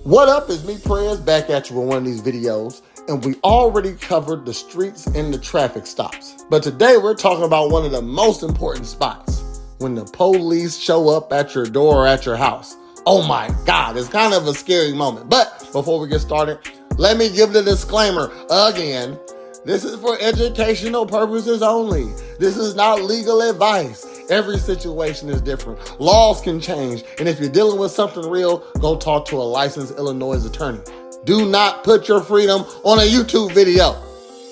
What up, is me Prez back at you with one of these videos, and we already covered the streets and the traffic stops. But today we're talking about one of the most important spots, when the police show up at your door or at your house. Oh my God, it's kind of a scary moment. But before we get started, let me give the disclaimer again. This is for educational purposes only. This is not legal advice. Every situation is different. Laws can change. And if you're dealing with something real, go talk to a licensed Illinois attorney. Do not put your freedom on a YouTube video.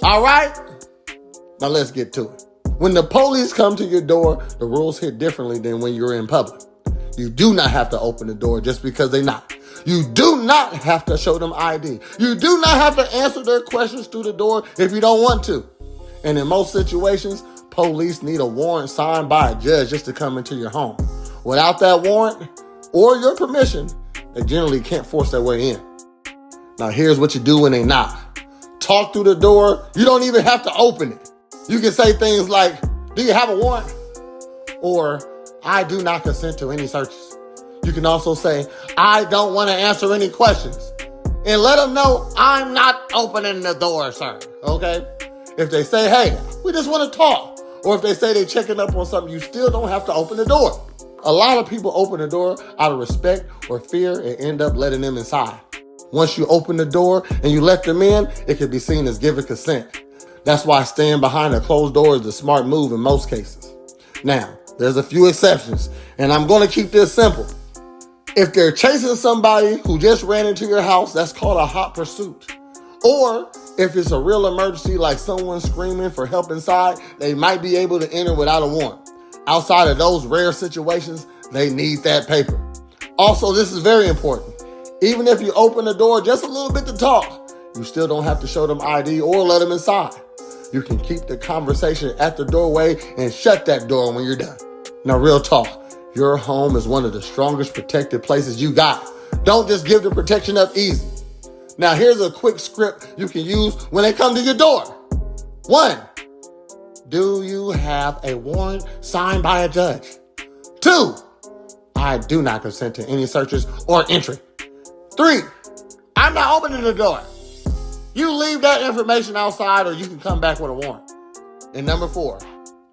All right? Now let's get to it. When the police come to your door, the rules hit differently than when you're in public. You do not have to open the door just because they knock. You do not have to show them ID. You do not have to answer their questions through the door if you don't want to. And in most situations, police need a warrant signed by a judge just to come into your home. Without that warrant or your permission, they generally can't force their way in. Now here's what you do when they knock. Talk through the door. You don't even have to open it. You can say things like, "Do you have a warrant?" Or, "I do not consent to any searches." You can also say, "I don't want to answer any questions." And let them know, "I'm not opening the door, sir." Okay? If they say, "Hey, we just want to talk," or if they say they're checking up on something, you still don't have to open the door. A lot of people open the door out of respect or fear and end up letting them inside. Once you open the door and you let them in, it can be seen as giving consent. That's why staying behind a closed door is the smart move in most cases. Now, there's a few exceptions, and I'm going to keep this simple. If they're chasing somebody who just ran into your house, that's called a hot pursuit. Or if it's a real emergency, like someone screaming for help inside, they might be able to enter without a warrant. Outside of those rare situations, they need that paper. Also, this is very important. Even if you open the door just a little bit to talk, you still don't have to show them ID or let them inside. You can keep the conversation at the doorway and shut that door when you're done. Now, real talk. Your home is one of the strongest protected places you got. Don't just give the protection up easy. Now, here's a quick script you can use when they come to your door. 1, do you have a warrant signed by a judge? 2, I do not consent to any searches or entry. 3, I'm not opening the door. You leave that information outside or you can come back with a warrant. And number 4,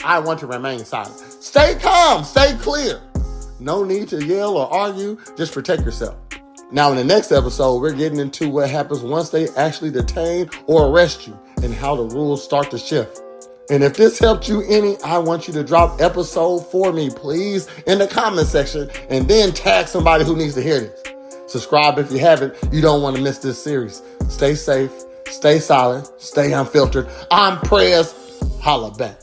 I want to remain silent. Stay calm, stay clear. No need to yell or argue, just protect yourself. Now in the next episode, we're getting into what happens once they actually detain or arrest you and how the rules start to shift. And if this helped you any, I want you to drop episode for me, please, in the comment section, and then tag somebody who needs to hear this. Subscribe if you haven't. You don't want to miss this series. Stay safe, stay silent, stay unfiltered. I'm Prez. Holla back.